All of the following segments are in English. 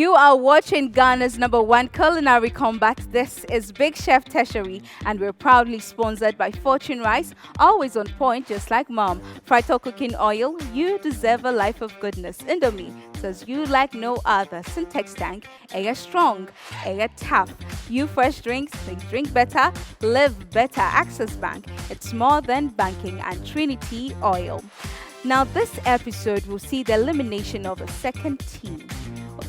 You are watching Ghana's #1 culinary combat. This is Big Chef Tertiary, and we're proudly sponsored by Fortune Rice, always on point, just like mom. Frito cooking oil, you deserve a life of goodness. Indomie says you like no other. Syntex tank, a strong, a tough. You fresh drinks, think drink better, live better. Access Bank, it's more than banking. And Trinity Oil. Now, this episode will see the elimination of a second team.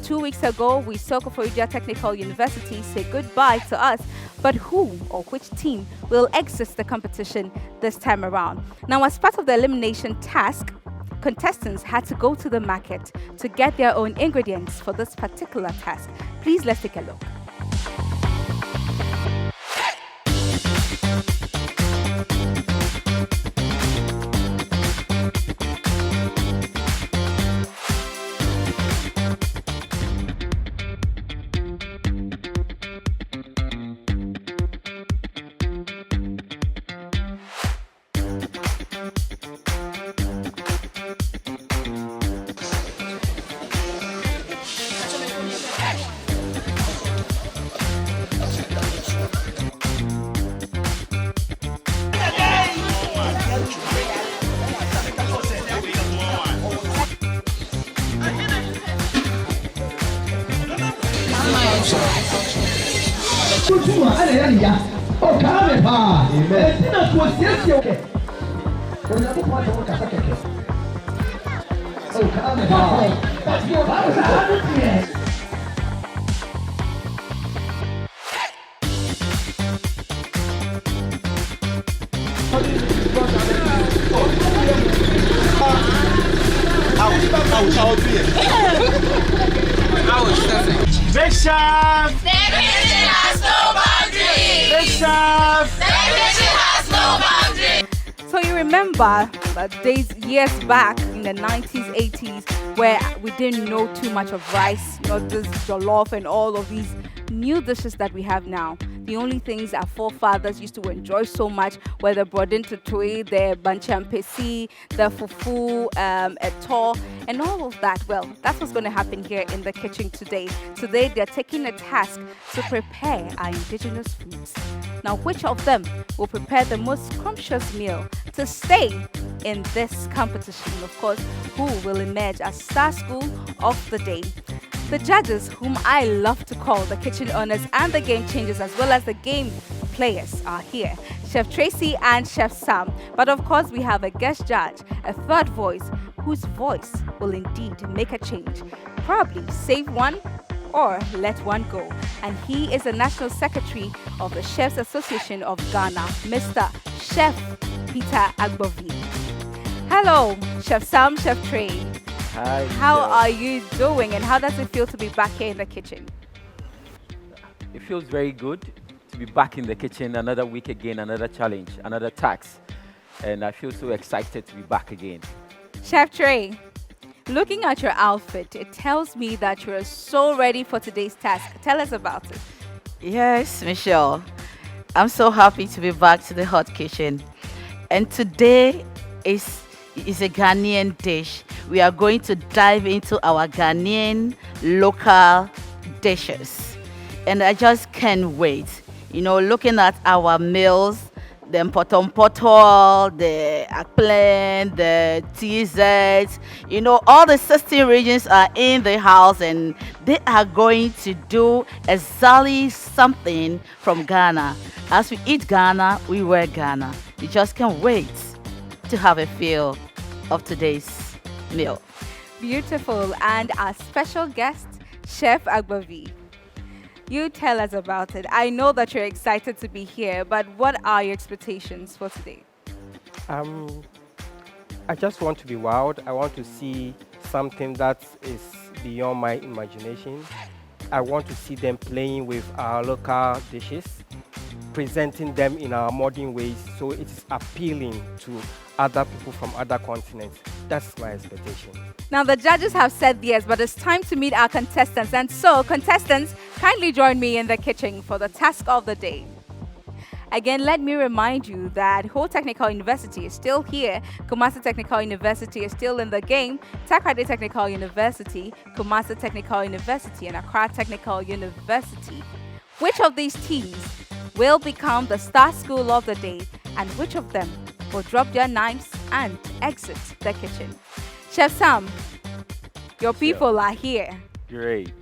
2 weeks ago, we saw Koforidua Technical University say goodbye to us. But who or which team will exit the competition this time around? Now, as part of the elimination task, contestants had to go to the market to get their own ingredients for this particular task. Please, let's take a look. Big Chef! The kitchen has no boundary! Big Chef! The kitchen has no boundary! So you remember years back in the 90s, 80s, where we didn't know too much of rice, not this jollof and all of these new dishes that we have now. The only things our forefathers used to enjoy so much were the brodin tutui, the banchampesi, the fufu, eto, and all of that. Well, that's what's going to happen here in the kitchen today. Today, they're taking a task to prepare our indigenous foods. Now, which of them will prepare the most scrumptious meal to stay in this competition? Of course, who will emerge as star school of the day? The judges, whom I love to call the kitchen owners and the game changers, as well as the game players, are here. Chef Tracy and Chef Sam. But of course, we have a guest judge, a third voice, whose voice will indeed make a change. Probably save one or let one go. And he is the National Secretary of the Chefs Association of Ghana, Mr. Chef Peter Agbovi. Hello, Chef Sam, Chef Trey. Hi. How are you doing, and how does it feel to be back here in the kitchen? It feels very good to be back in the kitchen. Another week again, another challenge, another task. And I feel so excited to be back again. Chef Trey, looking at your outfit, it tells me that you're so ready for today's task. Tell us about it. Yes, Michelle. I'm so happy to be back to the hot kitchen. And today is a Ghanaian dish. We are going to dive into our Ghanaian local dishes. And I just can't wait. You know, looking at our meals, the Mpotompoto, the Akplen, the TZ, you know, all the 16 regions are in the house and they are going to do exactly something from Ghana. As we eat Ghana, we wear Ghana. You just can't wait to have a feel of today's meal. Beautiful. And our special guest, Chef Agbovi. You tell us about it. I know that you're excited to be here, but what are your expectations for today? I just want to be wild. I want to see something that is beyond my imagination. I want to see them playing with our local dishes, presenting them in our modern ways so it is appealing to other people from other continents. That's my expectation. Now, the judges have said yes, but it's time to meet our contestants. And so, contestants, kindly join me in the kitchen for the task of the day. Again, let me remind you that Ho Technical University is still here. Kumasi Technical University is still in the game. Takoradi Technical University, Kumasi Technical University, and Accra Technical University. Which of these teams will become the star school of the day, and which of them will drop their knives and exit the kitchen? Chef Sam, your people are here. Great.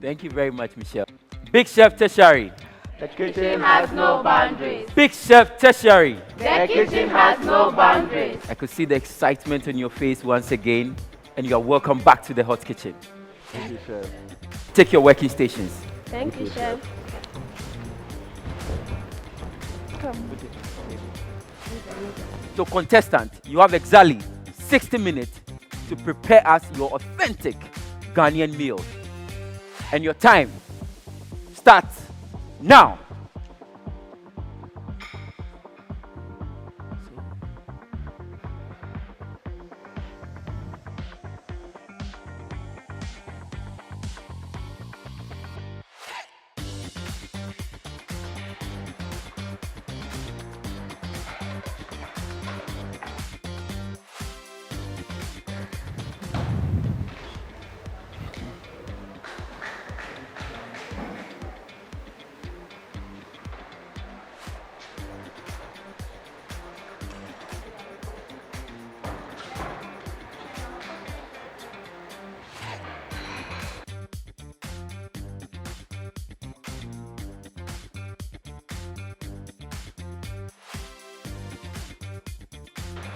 Thank you very much, Michelle. Big Chef Tertiary. The kitchen has no boundaries. Big Chef Tertiary. The kitchen has no boundaries. I could see the excitement on your face once again, and you are welcome back to the hot kitchen. Thank you, Chef. Take your working stations. Thank you, Chef. So, contestant, you have exactly 60 minutes to prepare us your authentic Ghanaian meal. And your time starts now.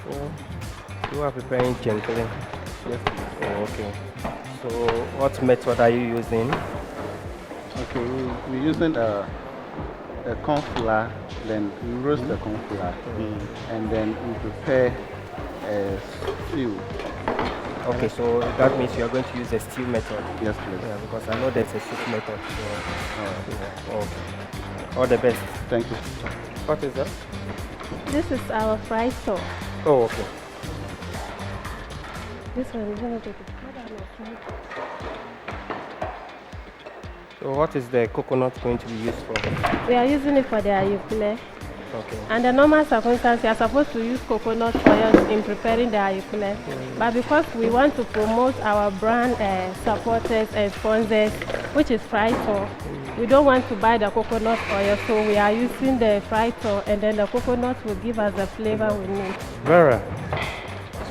So, you are preparing gently. Yes, please. Oh, okay. So, what method are you using? Okay, we're using the corn flour, then we roast the corn flour, and then we prepare a stew. Okay, so that means you are going to use the stew method. Yes, please. Yeah, because I know there's a soup method. So, yeah. Okay. All the best. Thank you. What is that? This is our fried sauce. Oh, okay. This one is going to take it. So, what is the coconut going to be used for? We are using it for the ayukule. Okay. Under normal circumstances, you are supposed to use coconut oil in preparing the ayukule. But because we want to promote our brand supporters and sponsors, which is fried sauce, we don't want to buy the coconut oil, so we are using the fried sauce, and then the coconut will give us the flavor we need. Vera,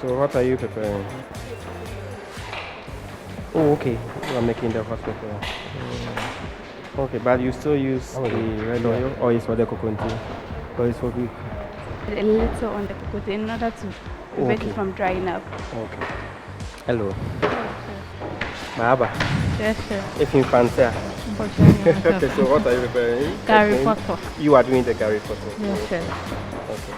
so what are you preparing? Oh, okay. You are making the hot pepper. Okay, but you still use the red oil, or is for the coconut? Or is for the... A little on the coconut in order to prevent Okay. it from drying up. Okay. Hello. Mahaba. Yes, sir. If you fancy. Okay, so what are you preparing? Curry Okay. photo. You are doing the curry photo. Yes, sir. Okay.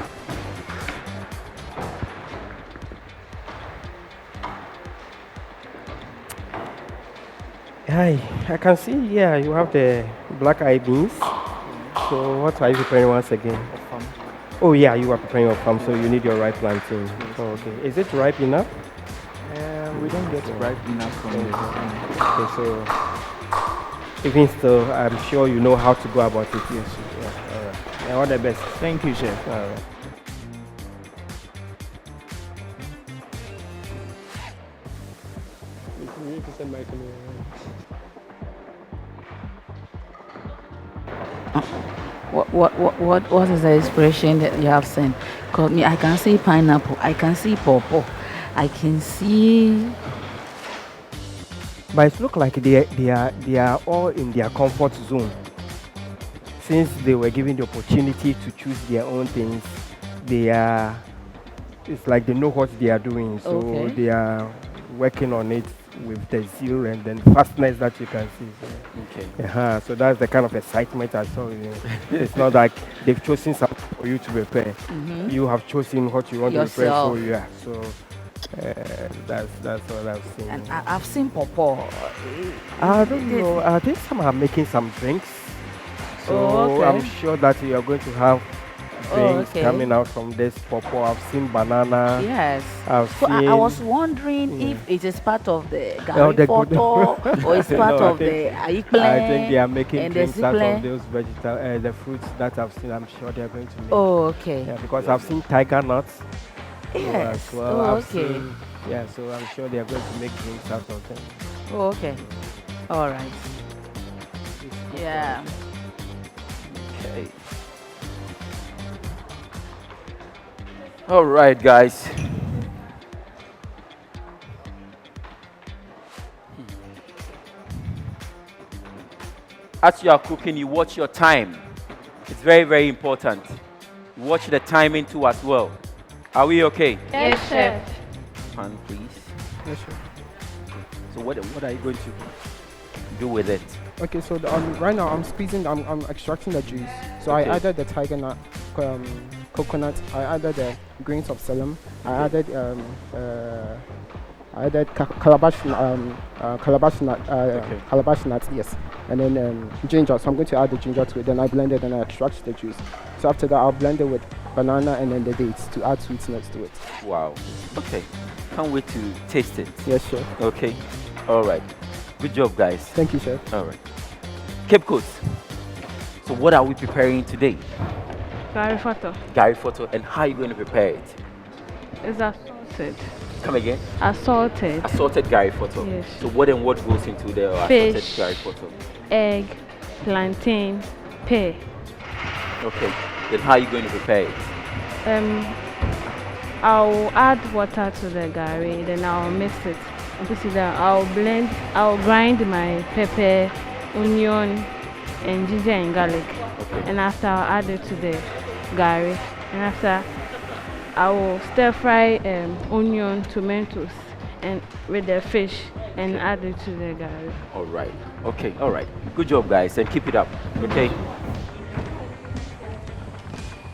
Hi, I can see here you have the black eyed beans. So what are you preparing once again? Oh yeah, you are preparing your farm, so you need your ripe plantain. Oh, okay. Is it ripe enough? We don't get ripe enough from this. Okay, so even still, I'm sure you know how to go about it. Yes. Yeah, all right. And all the best. Thank you, Chef. All right. You need to send my camera. What is the expression that you have sent? Call me. I can see pineapple. I can see pawpaw. I can see. But it looks like they are all in their comfort zone. Since they were given the opportunity to choose their own things, it's like they know what they are doing. So Okay. they are working on it with the zeal and then fastness that you can see. Okay. So that's the kind of excitement I saw. It's not like they've chosen something for you to prepare. You have chosen what you want Yourself. to prepare for. Yeah. So that's what I've seen. And I've seen pawpaw. I don't know. I think some are making some drinks. So Oh, okay. I'm sure that you are going to have drinks okay. coming out from this pawpaw. I've seen banana. Yes. I've So seen. I was wondering if it is part of the Oh, Gary the good- photo or it's part No, I of the think- ayikple I think they are making and the drinks out zipple. of those the fruits that I've seen. I'm sure they are going to make. Oh, okay. Yeah, because I've seen tiger nuts. Yes. As well. Oh, I've okay. seen- yeah, so I'm sure they are going to make drinks out of them. Oh, okay. All right. Yeah. Okay. All right, guys. As you are cooking, you watch your time. It's very, very important. Watch the timing too as well. Are we okay? Yes, chef. Pan, please. Yes, sure. So what are you going to do with it? Okay, so right now I'm squeezing, I'm extracting the juice. So Okay. I added the tiger nut, coconut. I added the grains of psyllium. I added calabash nut, Okay. calabash nut, yes, and then ginger. So I'm going to add the ginger to it. Then I blend it and I extract the juice. So after that, I'll blend it with banana and then the dates to add sweetness to it. Wow. Okay. Can't wait to taste it. Yes, sure. Okay. All right. Good job, guys. Thank you, chef. All right. Cape Coast. So what are we preparing today? Gary photo. Gary photo, and how are you going to prepare it? It's assorted. Come again? Assorted. Assorted Gary photo. Yes. So what and what goes into the Fish. assorted Gary photo? Egg, plantain, pear. Okay. Then how are you going to prepare it? I'll add water to the Gary, then I'll mix it. I'll grind my pepper, onion, and ginger and garlic. Okay. And after I'll add it to the Gary. And after I will stir fry onion, tomatoes, and with the fish and add it to the Gary. All right. Okay. All right. Good job, guys, and keep it up. Okay.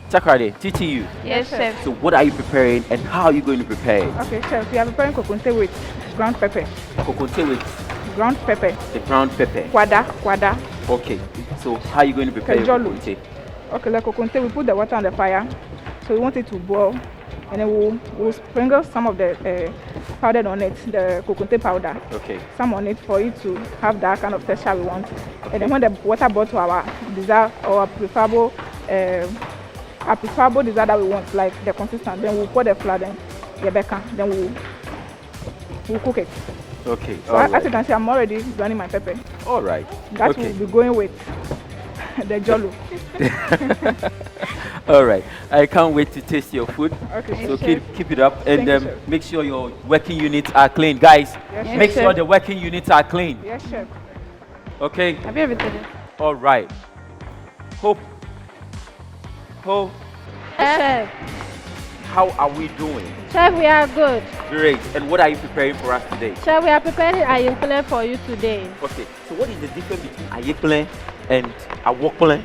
Takoradi, TTU. Yes, chef. So what are you preparing, and how are you going to prepare it? Okay, chef, we are preparing kokunte with ground pepper. Kokote with Ground pepper. the ground pepper. Kwada. Okay. So how are you going to prepare your Kajolu. kokote? Okay, like kokunte, we put the water on the fire. So we want it to boil. And then we'll sprinkle some of the powder on it, the kokunte powder. Okay. Some on it for it to have that kind of texture we want. And then when the water boils to our desired or preferable dessert that we want, like the consistent, then we'll pour the flour, then the bacon, then we'll cook it. Okay. So as you can see, I'm already running my pepper. All right. That Okay. will be going with the jollo. All right. I can't wait to taste your food. Okay. So keep it up, and Thank you, chef. make sure your working units are clean, guys. Yes, Make chef. sure the working units are clean. Yes, chef. Okay. Have you ever done it? All right. Hope. Chef, How are we doing? chef, we are good. Great. And what are you preparing for us today? Chef, we are preparing ayikule for you today. Okay. So what is the difference between ayekple and awokple?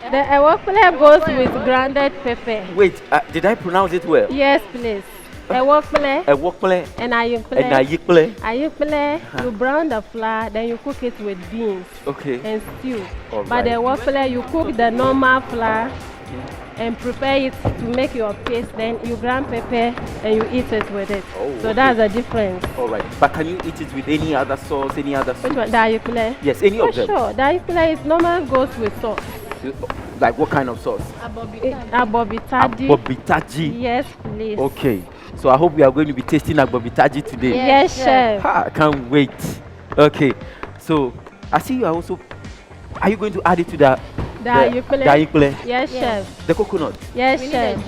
The ayikule goes with grounded pepper. Wait. Did I pronounce it well? Yes, please. Ayikule Awokple and and ayikule. ayekple. Ayikule, you brown the flour, then you cook it with beans Okay. and stew. All But the right. ayikule, you cook the normal flour and prepare it to make your paste. Then you grind pepper and you eat it with it. Oh, So okay. that's the difference. All right. But can you eat it with any other sauce, any other Which soup? one? The ayikule? Yes, any Oh, of them. sure. The ayikule is normal goes with sauce. Like what kind of sauce? Abobitaji. Bobitaji. Yes, please. Okay. So I hope we are going to be tasting bobitaji today. Yes, chef. I can't wait. Okay. So I see you are also. Are you going to add it to the ayikule. ayikule? Yes, chef. The coconut. Yes, chef.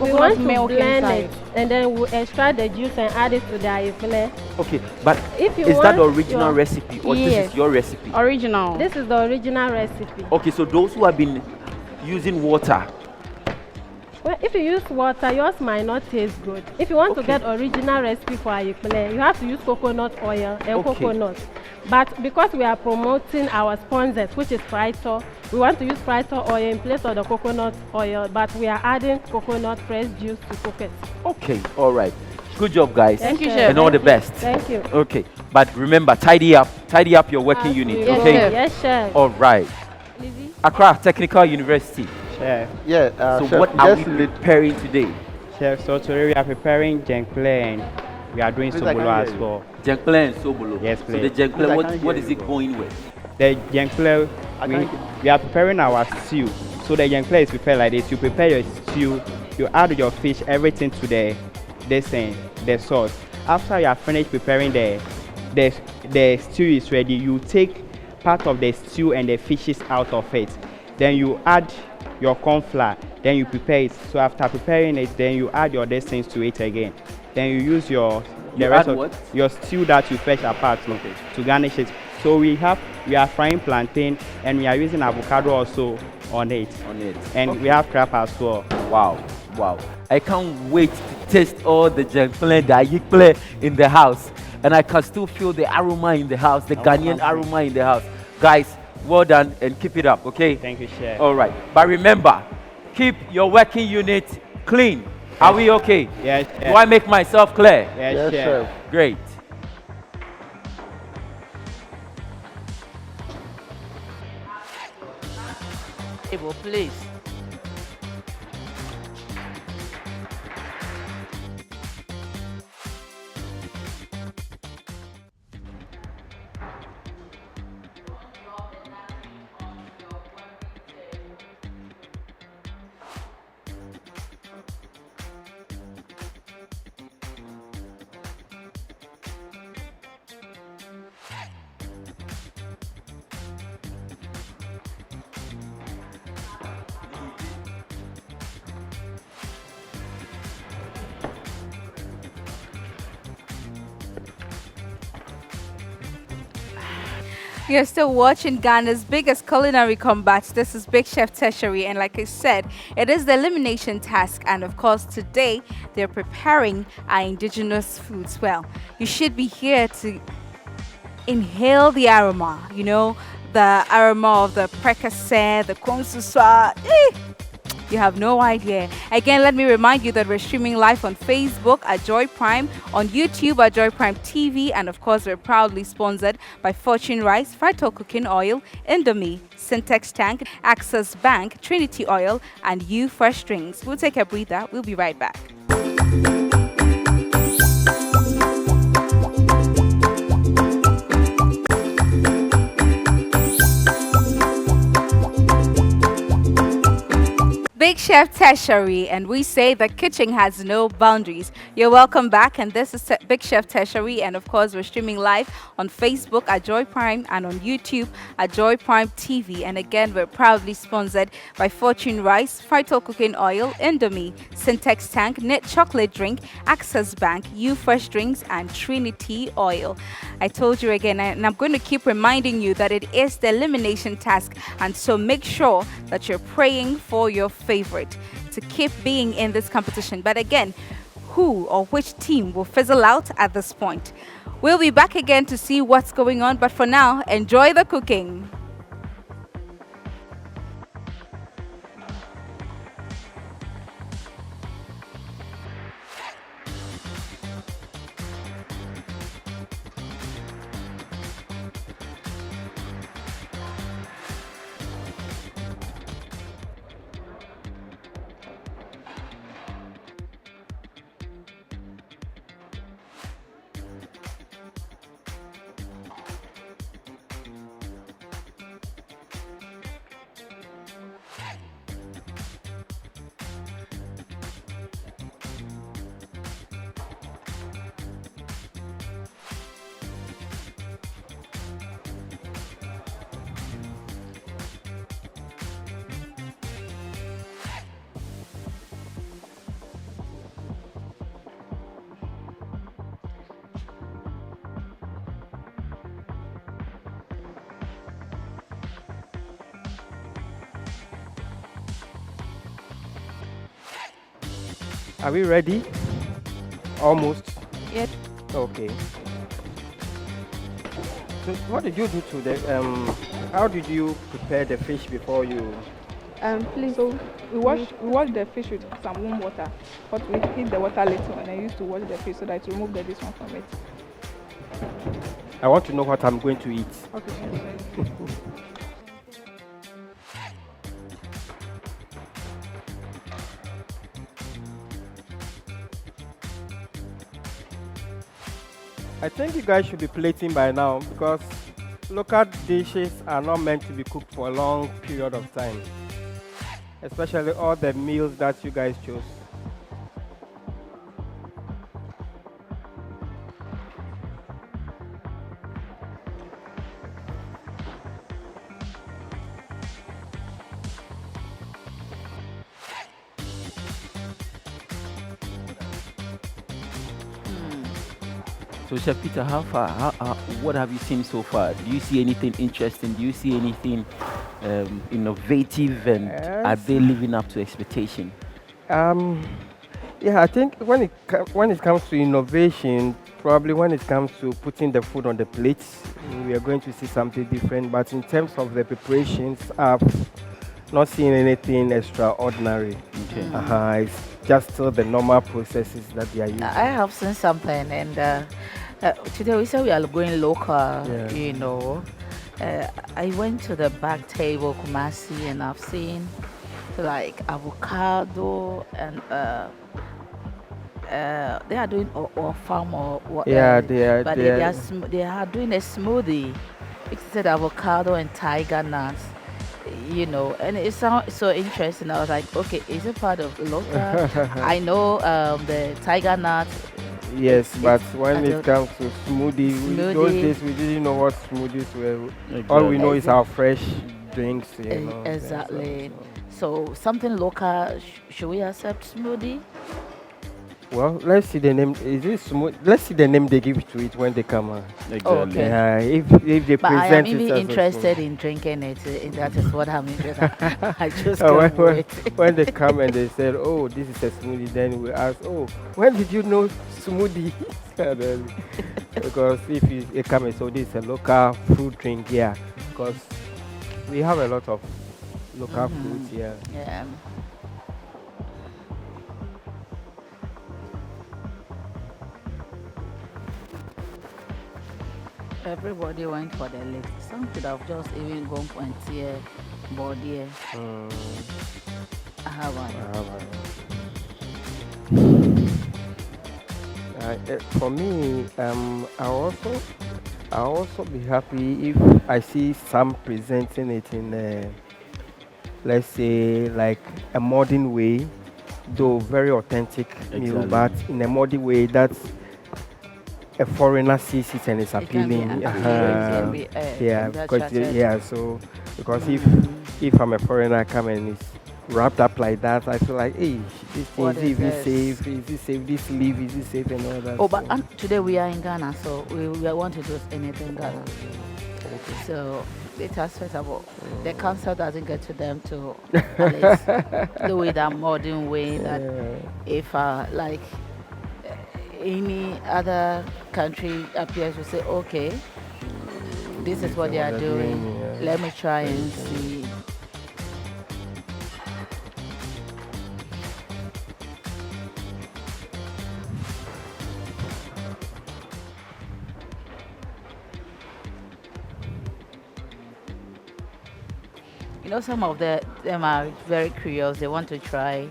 We want to milk blend inside. it and then we extract the juice and add it to the ayikule. Okay. But If you is that the want original your- recipe or this Yes. is your recipe? Original. This is the original recipe. Okay. So those who have been using water. Well, if you use water, yours might not taste good. If you want to Okay. get original recipe for ayikule, you have to use coconut oil and Okay. coconut. But because we are promoting our sponsors, which is Frito, we want to use Frito oil in place of the coconut oil, but we are adding coconut fresh juice to cook it. Okay. All right. Good job, guys. Thank you, And all the best. Thank you. Okay. But remember, tidy up your working unit. Yes, Okay. chef. Yes, chef. All right. Accra Technical University. Chef. Yeah, So chef, what are we just lead. preparing today? Chef, so today we are preparing jenkle and we are doing Please, I sobolo can't as hear you. well. Jenkle and sobolo. Yes, So the please. jenkle, Please, I what, can't what hear is you, it bro. going with? The jenkle, I we, can't we are preparing our stew. So the jenkle is prepared like this. You prepare your stew, you add your fish, everything to the sauce. After you are finished preparing the stew is ready, you take part of the stew and the fishes out of it. Then you add your corn flour, then you prepare it. So after preparing it, then you add your things to it again. Then you use the You rest add of what? your stew that you fetch apart to garnish it. So we are frying plantain and we are using avocado also on it. And we have crab as well. Wow. I can't wait to taste all the jenkle and the ayikple in the house. And I can still feel the aroma in the house, the Ghanaian aroma in the house. Guys, well done and keep it up, okay? Thank you, Chef. All right. But remember, keep your working unit clean. Are we okay? Yes, Do Chef. I make myself clear? Yes, Chef. Great. Table, please. You're still watching Ghana's biggest culinary combat. This is Big Chef Tertiary, and like I said, it is the elimination task. And of course, today they're preparing our indigenous foods. Well, you should be here to inhale the aroma, the aroma of the precassé, the consuswa. You have no idea. Again, let me remind you that we're streaming live on Facebook at Joy Prime, on YouTube at Joy Prime TV, and of course, we're proudly sponsored by Fortune Rice, Frito Cooking Oil, Indomie, Syntex Tank, Access Bank, Trinity Oil, and You Fresh Drinks. We'll take a breather. We'll be right back. Big Chef Tertiary, and we say the kitchen has no boundaries. You're welcome back, and this is Big Chef Tertiary, and of course we're streaming live on Facebook at Joy Prime and on YouTube at Joy Prime TV. And again, we're proudly sponsored by Fortune Rice, Frito Cooking Oil, Indomie, Syntex Tank, Knit Chocolate Drink, Access Bank, You Fresh Drinks, and Trinity Oil. I told you again, and I'm going to keep reminding you that it is the elimination task, and so make sure that you're praying for your favorite to keep being in this competition. But again, who or which team will fizzle out at this point? We'll be back again to see what's going on, but for now, enjoy the cooking. Are we ready? Almost. Yep. Okay. So what did you do to the how did you prepare the fish before you? Please. So we wash the fish with some warm water, but we heat the water little, and I used to wash the fish so that to remove this one from it. I want to know what I'm going to eat. Okay. I think you guys should be plating by now because local dishes are not meant to be cooked for a long period of time, especially all the meals that you guys chose. So, Chef Peter, how far? What have you seen so far? Do you see anything interesting? Do you see anything innovative? And are they living up to expectation? Yeah, I think when it comes to innovation, probably when it comes to putting the food on the plates, we are going to see something different. But in terms of the preparations, I've not seen anything extraordinary. Okay. It's just still the normal processes that they are using. I have seen something, and today we said we are going local. Yeah. You know, I went to the back table, Kumasi, and I've seen like avocado and they are doing or farm or what. Yeah, they are. But they are doing a smoothie. It's said avocado and tiger nuts. You know, and it sounds so interesting. I was like, okay, is it part of local? I know the tiger nuts. Yes, but when I it don't- comes to smoothie, those days we didn't know what smoothies were. All we know is our fresh drinks. You know, Exactly. So something local. Should we accept smoothie? Well, let's see the name. Is it smooth? Let's see the name they give to it when they come out. Exactly. Okay. Yeah, if they But I am present even it as interested in drinking it. That is what I'm interested. I just Oh, can't wait. when they come and they said, "Oh, this is a smoothie," then we ask, "Oh, when did you know smoothie?" And then- because if you come and say, "Oh, this is a local fruit drink," yeah, because we have a lot of local fruits here. Yeah. Everybody went for the lift. Some could have just even gone for and tear body. I have one. For me, I also be happy if I see some presenting it in, let's say, like a modern way, though very authentic meal, Exactly. but in a modern way that's a foreigner sees it and it's It can be appealing. appealing, Yeah, that's because right. yeah, so because if I'm a foreigner, I come and it's wrapped up like that, I feel like, hey, this thing What is is even this? safe? Is it safe? This leaf is it safe and all that? Oh, but so- today we are in Ghana, so we want to do anything in Ghana. So it has first of all, the council doesn't get to them to at least do it that modern way that if like any other country appears to say, okay, this is what they are doing, let me try and see. You know, some of them are very curious. They want to try.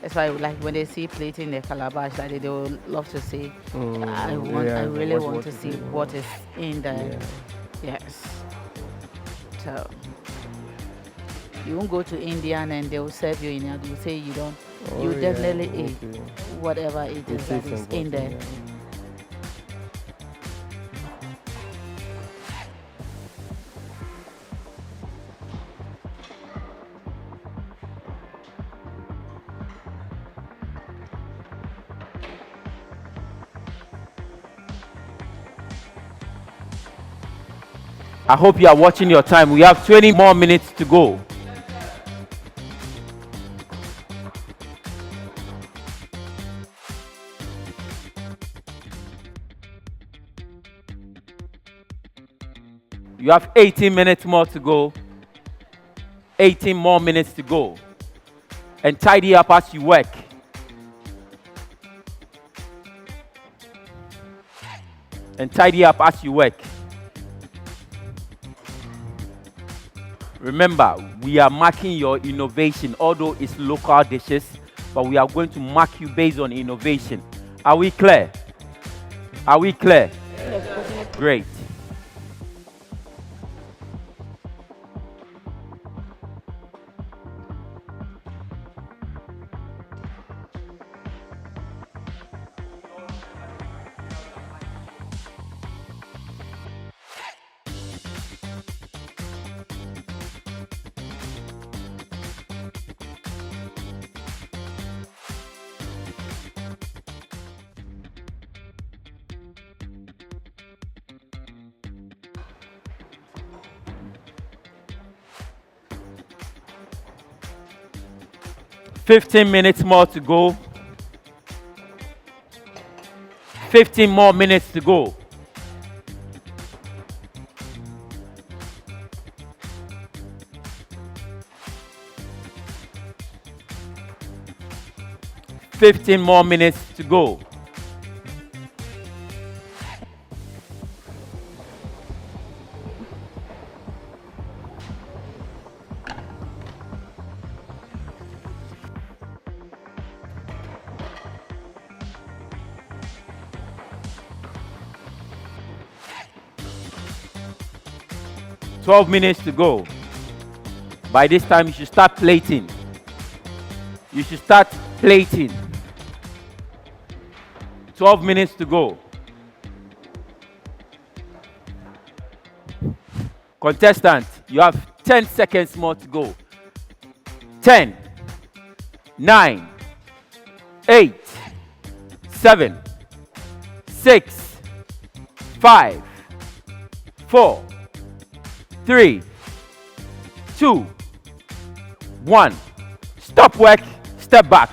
That's why, like, when they see plating the calabash, like, they will love to see. I really want to see what is in there. Yes. So you won't go to Indian and they will serve you in it. You say you don't. You definitely eat whatever it is that is in there. I hope you are watching your time. We have 20 more minutes to go. You have 18 minutes more to go. 18 more minutes to go. And tidy up as you work. And tidy up as you work. Remember, we are marking your innovation, although it's local dishes, but we are going to mark you based on innovation. Are we clear? Are we clear? Great. "15 minutes more to go. 15 more minutes to go. "15 more minutes to go. "12 minutes to go. By this time, you should start plating. You should start plating. 12 minutes to go. Contestant, you have 10 seconds more to go. 10, 9, 8, 7, 6, 5, 4, 3, 2, 1. Stop work, step back.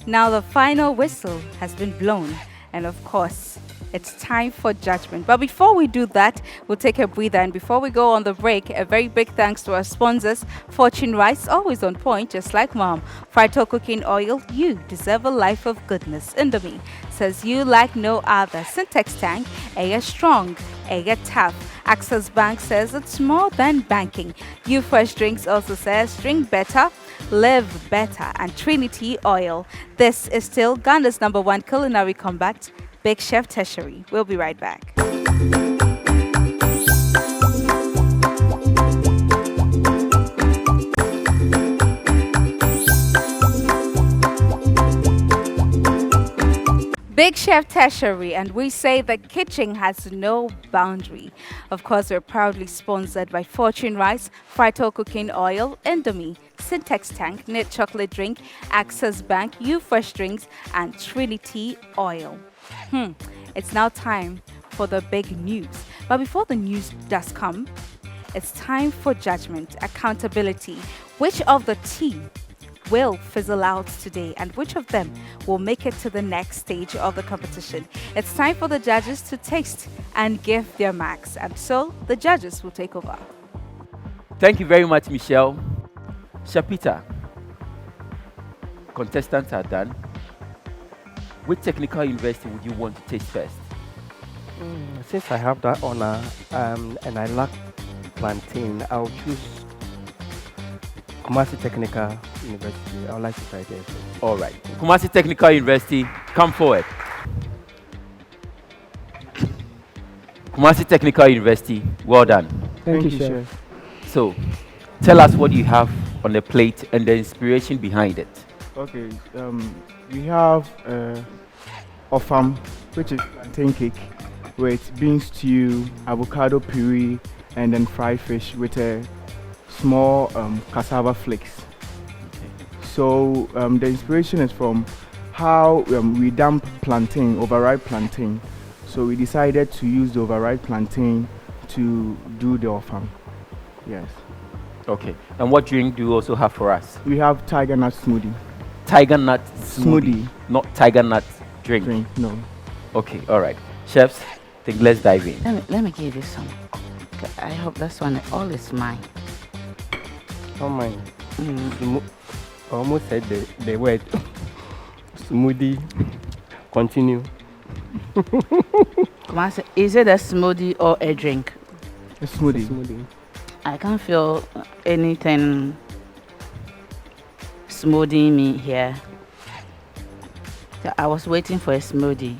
Now the final whistle has been blown, and of course, it's time for judgment. But before we do that, we'll take a breather. And before we go on the break, a very big thanks to our sponsors, Fortune Rice, always on point, just like mom. Frito Cooking Oil, you deserve a life of goodness. Indomie says you like no other. Syntex Tank, a strong, a tough. Access Bank says it's more than banking. You Fresh Drinks also says drink better, live better. And Trinity Oil. This is still Ghana's #1 culinary combat, Big Chef Tertiary. We'll be right back. Big Chef Tertiary, and we say the kitchen has no boundary. Of course, we're proudly sponsored by Fortune Rice, Frito Cooking Oil, Indomie, Syntex Tank, Knit Chocolate Drink, Access Bank, You Fresh Drinks, and Trinity Oil. It's now time for the big news. But before the news does come, it's time for judgment, accountability. Which of the team will fizzle out today, and which of them will make it to the next stage of the competition? It's time for the judges to taste and give their marks, and so the judges will take over. Thank you very much, Michelle. Shapita, contestants are done. Which technical university would you want to taste first? Since I have that honor and I like plantain, I'll choose Kumasi Technical University. I would like to try there. All right. Kumasi Technical University, come forward. Kumasi Technical University, well done. Thank you, Chef. So, tell us what you have on the plate and the inspiration behind it. Okay, we have ofam, which is plantain cake with bean stew, avocado puree, and then fried fish with a small cassava flakes. Okay. So the inspiration is from how we dump plantain, overripe plantain. So we decided to use the overripe plantain to do the ofam. Yes. Okay. And what drink do you also have for us? We have tiger nut smoothie. Tiger nut smoothie. Not tiger nut drink. No. Okay. All right. Chefs, I think let's dive in. Let me give you some. I hope this one all is mine. Oh mine. Almost said the word smoothie. Continue. Is it a smoothie or a drink? A smoothie. I can't feel anything smoothie me here. I was waiting for a smoothie.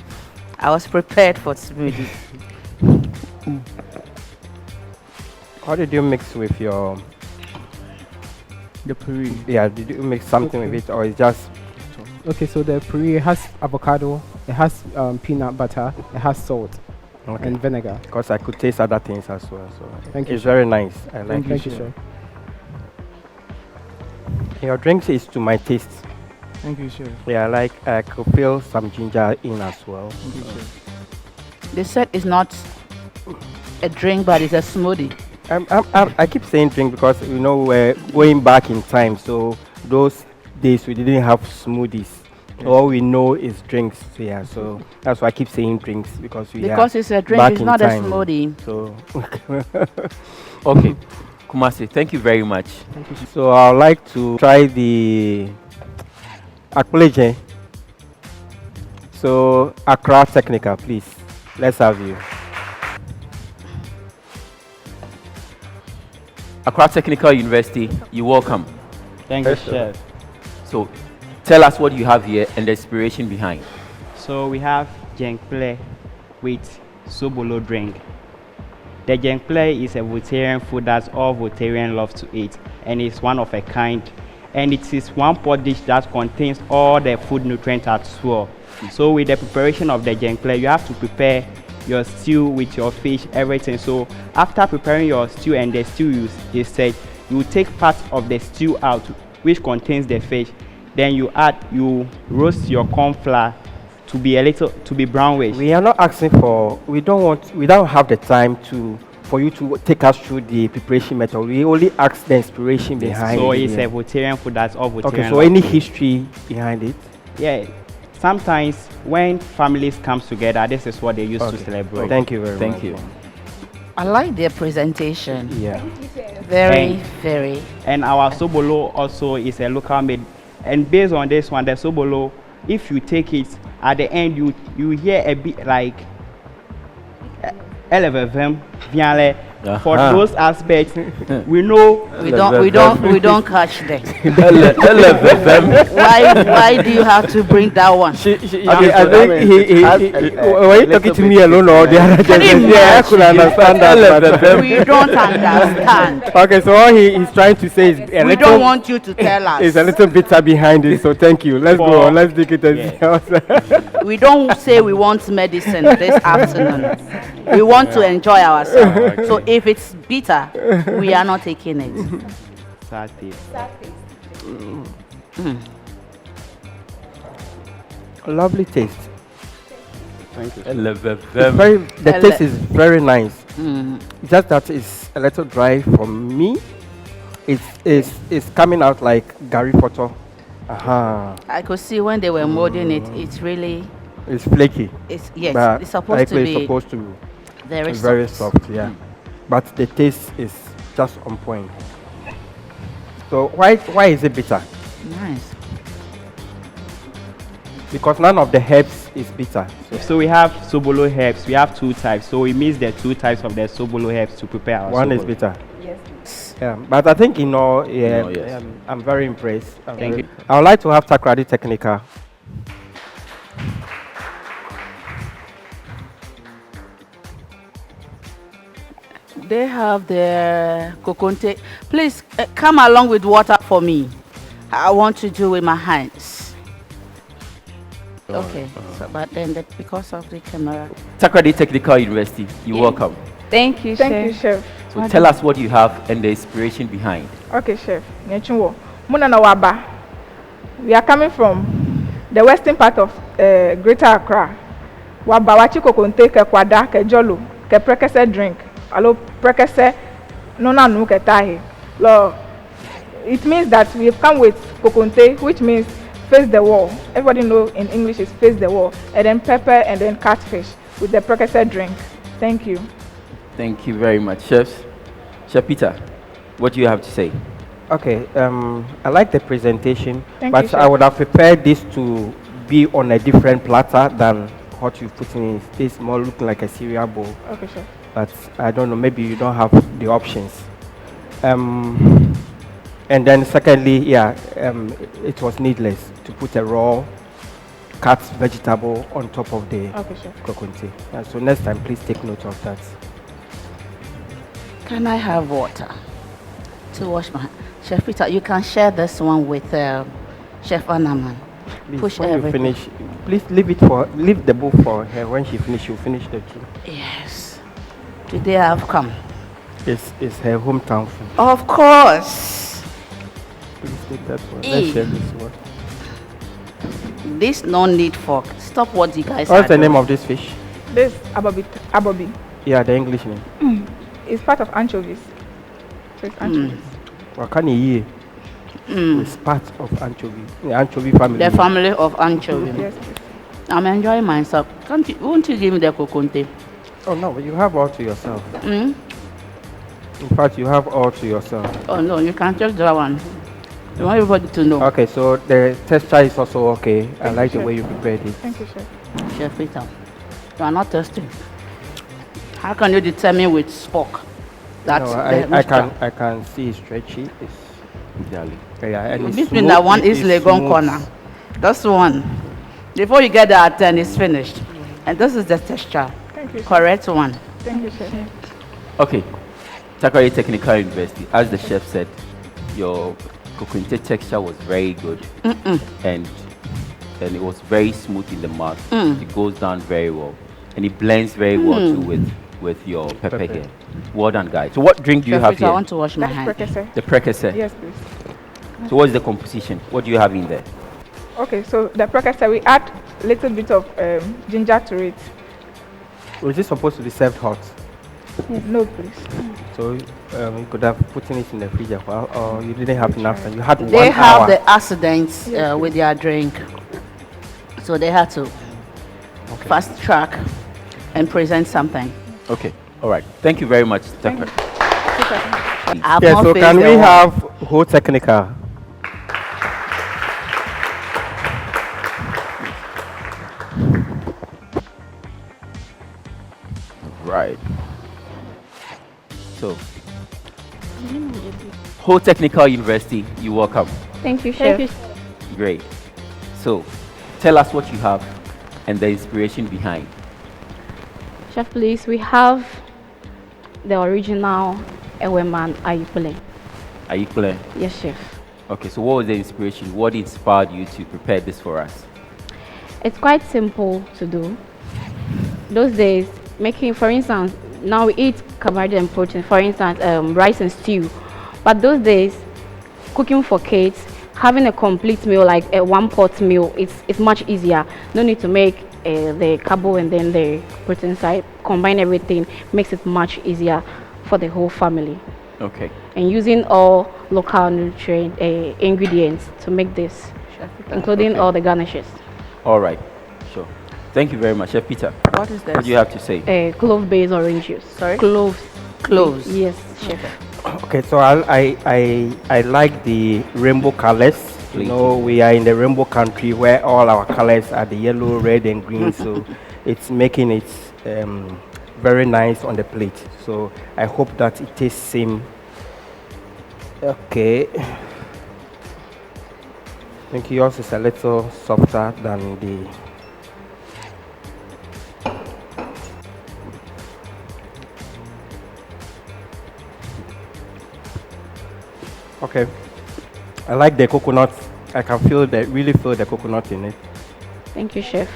I was prepared for smoothie. How did you mix with your? The puree. Yeah, did you mix something with it, or it's just? Okay, so the puree has avocado, it has peanut butter, it has salt and vinegar. Because I could taste other things as well. So Thank you, it's sir. very nice. I like Thank it. you, sir. Your drinks is to my taste. Thank you, sir. Yeah, I could feel some ginger in as well. Thank you, sir. They said it's not a drink, but it's a smoothie. I keep saying drink because we're going back in time. So those days we didn't have smoothies. Yes. All we know is drinks. Yeah, so that's why I keep saying drinks because Because it's a drink, back it's in not a time. smoothie. So Okay, Kumasi, thank you very much. so I'd like to try the akpleje. So Accra Technical, please. Let's have you. Accra Technical University, you're welcome. Thank you, Yes, sir. Chef. So tell us what you have here and the inspiration behind. So we have jenkple with sobolo drink. The jenkple is a vegetarian food that all vegetarians love to eat, and it's one of a kind. And it is one pot dish that contains all the food nutrients as well. So with the preparation of the jenkple, you have to prepare your stew with your fish, everything. So after preparing your stew and the stew is set, you take part of the stew out, which contains the fish. Then you roast your corn flour to be brownish. We are not asking for. We don't have the time for you to take us through the preparation method. We only ask the inspiration behind So it. it's yeah. a vegetarian food that's all vegetarian. Okay, so any history behind it? Yeah. Sometimes when families come together, this is what they used to celebrate. Thank you very much. Thank you. I like their presentation. Yeah. Very, very. And our sobolo also is a local made. And based on this one, the sobolo, if you take it at the end, you hear a bit like elevevem, viale. For those aspects, we know We don't catch them. Why? Why do you have to bring that one? I think were you talking to me alone or the other gentleman? Yeah, I could understand that. but- We don't understand. Okay, so all he's trying to say is We don't want you to tell us. It's a little bitter behind it, so thank you. Let's go on. Let's take it as We don't say we want medicine this afternoon. We want to enjoy ourselves. So if it's bitter, we are not taking it. Exactly. Lovely taste. Thank you. The taste is very nice. Just that it's a little dry for me. It's coming out like Gary Photo. I could see when they were molding it, it's really, It's flaky. yes, but it's supposed like to it's be supposed to very be very soft. soft. Yeah. But the taste is just on point. So why is it bitter? Nice. Because none of the herbs is bitter. So we have sobolo herbs. We have two types. So we mix the two types of the sobolo herbs to prepare our One is sobolo. bitter. Yes. Yeah, but I think yes. I'm very impressed. Thank you. I would like to have Takoradi Technical. They have the kokonte. Please come along with water for me. I want to do with my hands. Okay, so, but then because of the camera. Takoradi Technical University, you're welcome. Thank you, Thank you, Chef. Chef. So tell us what you have and the inspiration behind. Okay, Chef. Nyechunwo. Muna na waba. We are coming from the western part of Greater Accra. Waba wachi kokonte ke kwada ke jolo ke prekese drink. Alo prekese nona nu ke tahi. Lo, it means that we have come with kokonte, which means face the wall. Everybody know in English is face the wall. And then pepper and then catfish with the prekese drink. Thank you. Thank you very much, chefs. Chef Peter, what do you have to say? Okay, I like the presentation, Thank but you, Chef. I would have prepared this to be on a different platter than what you put in. It's more looking like a cereal bowl. Okay, Chef. But I don't know, maybe you don't have the options. And then secondly, it was needless to put a raw cut vegetable on top of the Okay, Chef. kokonte. So next time, please take note of that. Can I have water to wash my hand? Chef Peter, you can share this one with Chef Anaman. Please, Push when everything. you finish, please leave the bowl for her. When she finish, she'll finish the tea. Yes. Today I have come. It's her hometown food. Of course. Please take that one. Eh. Let's share this one. This no need fork. Stop what you guys What's are the name doing. of this fish? This abobi Yeah, the English name. is part of anchovies. So it's anchovies. Wakani It's part of anchovy. The anchovy family. The family of anchovy. Yes, please. I'm enjoying myself. Won't you give me the coconte? Oh no, you have all to yourself. Mm? In fact, you have all to yourself. Oh no, you can just that one. I want everybody to know. Okay, so the texture is also okay. I like the way you prepared it. Thank you, Chef. Chef Peter, you are not testing. How can you determine with spork? That's No, I can see it's stretchy. It's Exactly. yeah, and it's between smooth, that one it is Legon smooth. corner. That's one. Before you get that 10, it's finished. And this is the texture. Thank you, Chef. Correct one. Thank you, Chef. Okay. Takoradi Technical University, as the chef said, your coconut texture was very good. And it was very smooth in the mouth. It goes down very well. And it blends very well too with your pepper here. Well done, guys. So what drink do you Chef have Peter, I here? want to wash my That's hand. prekese. The prekese. Yes, please. So what's the composition? What do you have in there? Okay, so the prekese, we add a little bit of ginger to it. Was it supposed to be served hot? No, please. So you could have put it in the fridge a while, or you didn't have enough time. You had They 1 have hour. the accidents with their drink. So they had to fast track and present something. Okay. All right. Thank you very much, Takoradi. I've Yeah, not so faced can the we one. have whole technical? Right. So, Whole Technical University, you're welcome. Thank you, Chef. Great. So, tell us what you have and the inspiration behind. Chef, please, we have the original Eweman Ayukule. Are you clear? Yes, Chef. Okay, so what was the inspiration? What inspired you to prepare this for us? It's quite simple to do. Those days, making, for instance, now we eat carbohydrate and protein, for instance, rice and stew. But those days, cooking for kids, having a complete meal, like a one-pot meal, it's much easier. No need to make the carbo and then the protein side. Combine everything, makes it much easier for the whole family. Okay. And using all local nutrient ingredients to make this, including Okay. all the garnishes. All right. Sure. Thank you very much, Chef Peter. What is this? What do you have to say? Clove-based orange juice. Sorry? Cloves. Cloves. Yes, Chef. Okay, so I like the rainbow colors. You know, we are in the rainbow country where all our colors are the yellow, red, and green. So it's making it very nice on the plate. So I hope that it tastes same. Okay. I think yours is a little softer than the. Okay. I like the coconut. I can really feel the coconut in it. Thank you, Chef.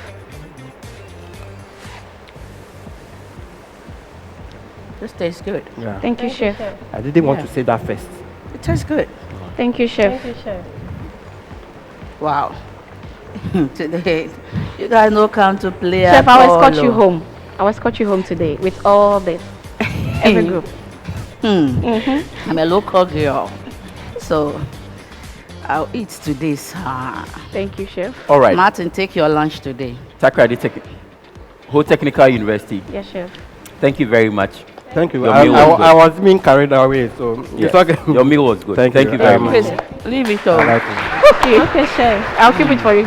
This tastes good. Yeah. Thank you, Chef. I didn't want to say that first. It tastes good. Thank you, Chef. Thank you, Chef. Wow. Today, you guys no come to play Chef, at I will all, escort you oh. home. I will escort you home today with all this. Every group. I'm a local girl, so I'll eat today, sir. Thank you, Chef. All right. Martin, take your lunch today. Takoradi Whole Technical University. Yes, Chef. Thank you very much. Thank you. Your I, meal was I, good. I was being carried away, so Yes. it's okay. Your meal was good. Thank you you. very much. Please, leave it all. I like it. Okay. Okay, Chef. I'll keep it for you.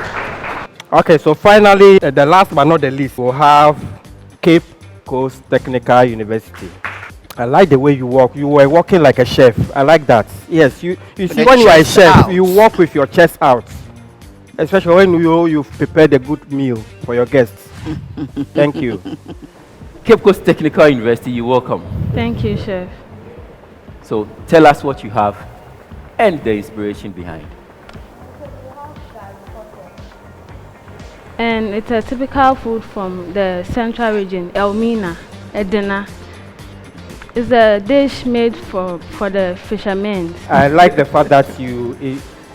Okay, so finally, the last but not the least, we'll have Cape Coast Technical University. I like the way you walk. You were walking like a chef. I like that. Yes, you see, the when you are a chest chef, out. you walk with your chest out. Especially when you've prepared a good meal for your guests. Thank you. Cape Coast Technical University, you're welcome. Thank you, Chef. So tell us what you have and the inspiration behind. And it's a typical food from the central region, Elmina, Edina. It's a dish made for the fishermen. I like the fact that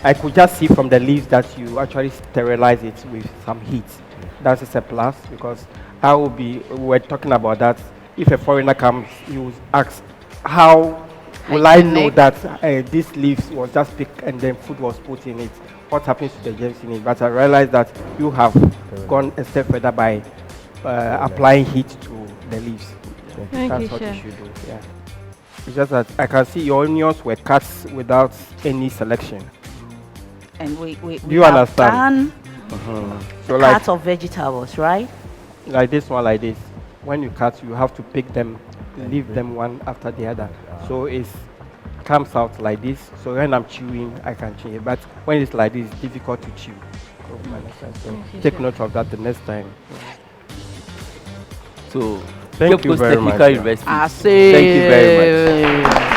I could just see from the leaves that you actually sterilize it with some heat. That is a plus because we're talking about that. If a foreigner comes, he will ask, how will I know that this leaf was just picked and then food was put in it? What happens to the germs in it? But I realized that you have gone a step further by applying heat to the leaves. Thank That's you, what Chef. you should do. Yeah. It's just that I can see your onions were cut without any selection. And we Do you have understand? done So like, parts of vegetables, right? like this one, like this. When you cut, you have to pick them, leave them one after the other. So it comes out like this. So when I'm chewing, I can chew it. But when it's like this, it's difficult to chew. So, take note of that the next time. So Thank Cape you Coast very much. Technical University. I see. Thank you very much.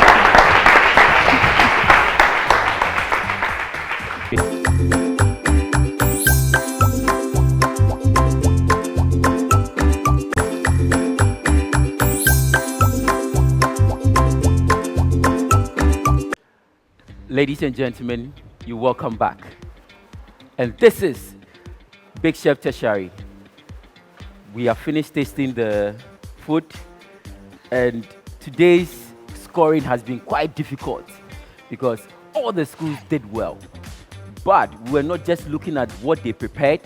Ladies and gentlemen, you're welcome back. And this is Big Chef Tertiary. We have finished tasting the food, and today's scoring has been quite difficult because all the schools did well. But we're not just looking at what they prepared,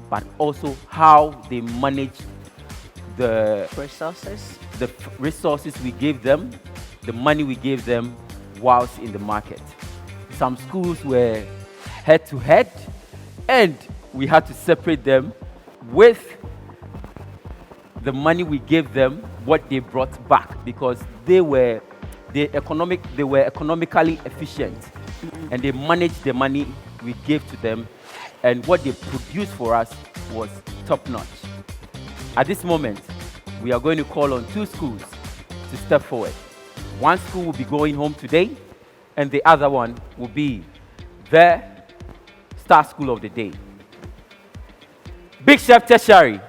but also how they managed the resources we gave them, the money we gave them whilst in the market. Some schools were head to head, and we had to separate them with the money we gave them, what they brought back, because they were economically efficient, and they managed the money we gave to them, and what they produced for us was top notch. At this moment, we are going to call on two schools to step forward. One school will be going home today, and the other one will be the Star School of the Day. Big Chef Tertiary.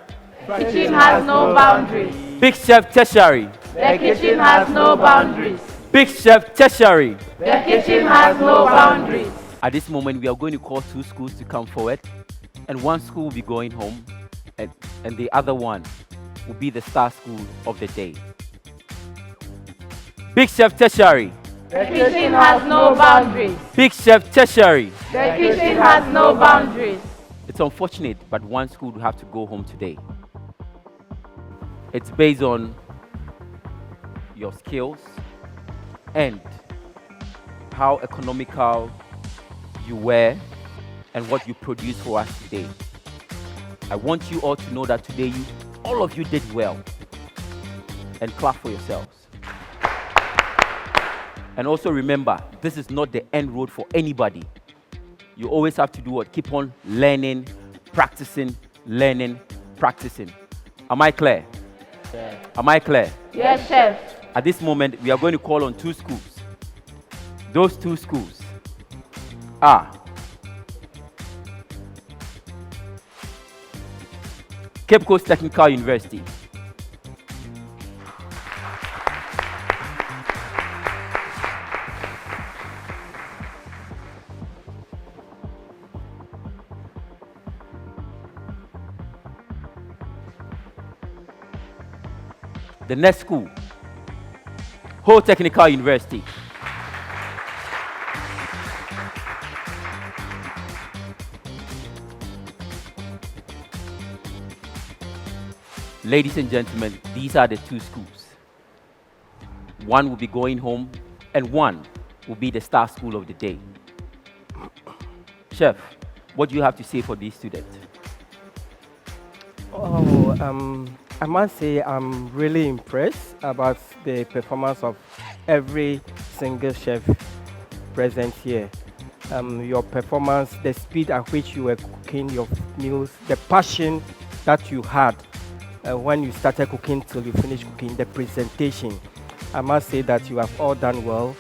The kitchen has no boundaries. Big Chef Tertiary. The kitchen has no boundaries. Big Chef Tertiary. The kitchen has no boundaries. At this moment, we are going to call two schools to come forward, and one school will be going home, and the other one will be the Star School of the Day. Big Chef Tertiary. The kitchen has no boundaries. Big Chef Tertiary. The kitchen has no boundaries. It's unfortunate, but one school will have to go home today. It's based on your skills and how economical you were and what you produced for us today. I want you all to know that today all of you did well, and clap for yourselves. And also remember, this is not the end road for anybody. You always have to do what? Keep on learning, practicing, learning, practicing. Am I clear? Yeah. Am I clear? Yes, Chef. At this moment, we are going to call on two schools. Those two schools are Cape Coast Technical University. The next school, Ho Technical University. Ladies and gentlemen, these are the two schools. One will be going home, and one will be the Star School of the Day. Chef, what do you have to say for these students? I must say I'm really impressed about the performance of every single chef present here. Your performance, the speed at which you were cooking your meals, the passion that you had when you started cooking till you finished cooking, the presentation. I must say that you have all done well.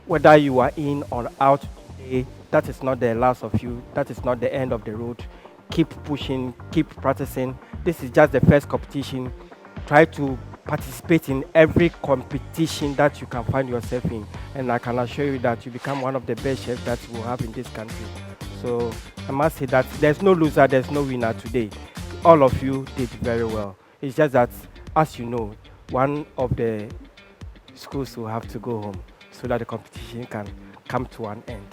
whether you are in or out today, that is not the last of you. That is not the end of the road. Keep pushing, keep practicing. This is just the first competition. Try to participate in every competition that you can find yourself in. And I can assure you that you become one of the best chefs that we'll have in this country. So I must say that there's no loser, there's no winner today. All of you did very well. It's just that, as you know, one of the schools will have to go home so that the competition can come to an end.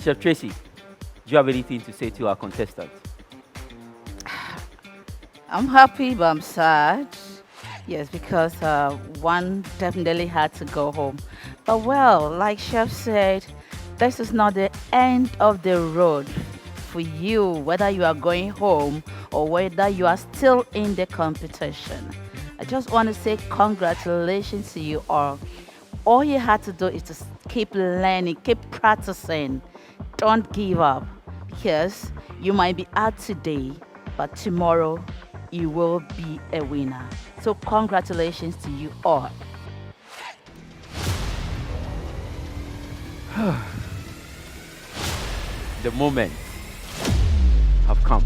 Chef Tracy, do you have anything to say to our contestants? I'm happy, but I'm sad. Yes, because one definitely had to go home. But well, like Chef said, this is not the end of the road for you, whether you are going home or whether you are still in the competition. I just want to say congratulations to you all. All you had to do is to keep learning, keep practicing. Don't give up, because you might be out today, but tomorrow you will be a winner. So congratulations to you all. The moment have come.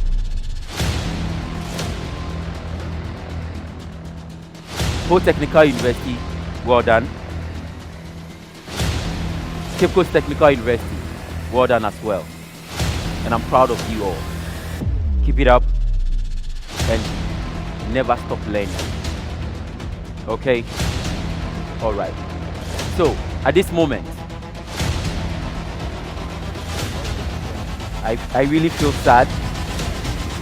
Ho Technical University, well done. Cape Coast Technical University, well done as well. And I'm proud of you all. Keep it up and never stop learning. Okay? All right. So, at this moment, I really feel sad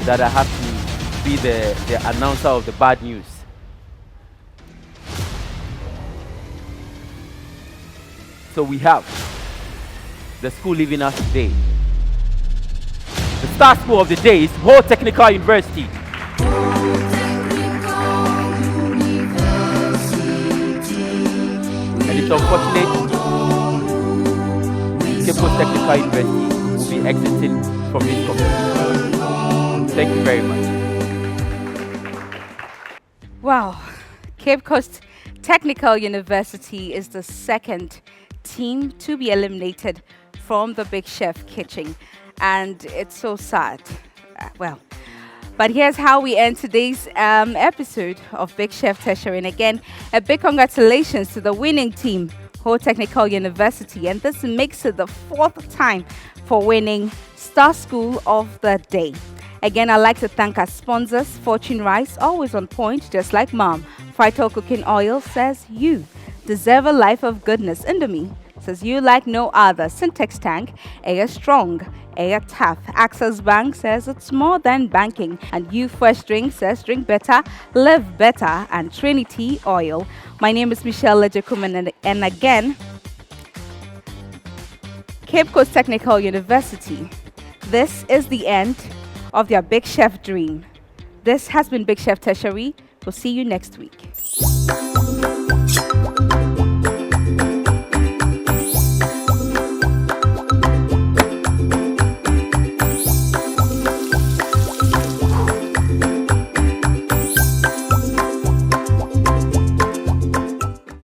that I have to be the announcer of the bad news. So we have the school leaving us today. The star school of the day is Ho Technical University. And it's unfortunate Cape Coast Technical University will be exiting from this competition. Thank you very much. Wow. Cape Coast Technical University is the second team to be eliminated from the Big Chef kitchen, and it's so sad. Well, but here's how we end today's episode of Big Chef Tertiary. And again, a big congratulations to the winning team, Ho Technical University, and this makes it the 4th time for winning Star School of the Day. Again, I'd like to thank our sponsors, Fortune Rice, always on point, just like Mom. Vital Cooking Oil says you deserve a life of goodness. Indomie says you like no other. Syntex Tank, Air Strong, Air Tough. Access Bank says it's more than banking. And You Fresh Drink says drink better, live better. And Trinity Oil. My name is Michelle Lejekum, and again, Cape Coast Technical University. This is the end of their Big Chef dream. This has been Big Chef Tertiary. We'll see you next week.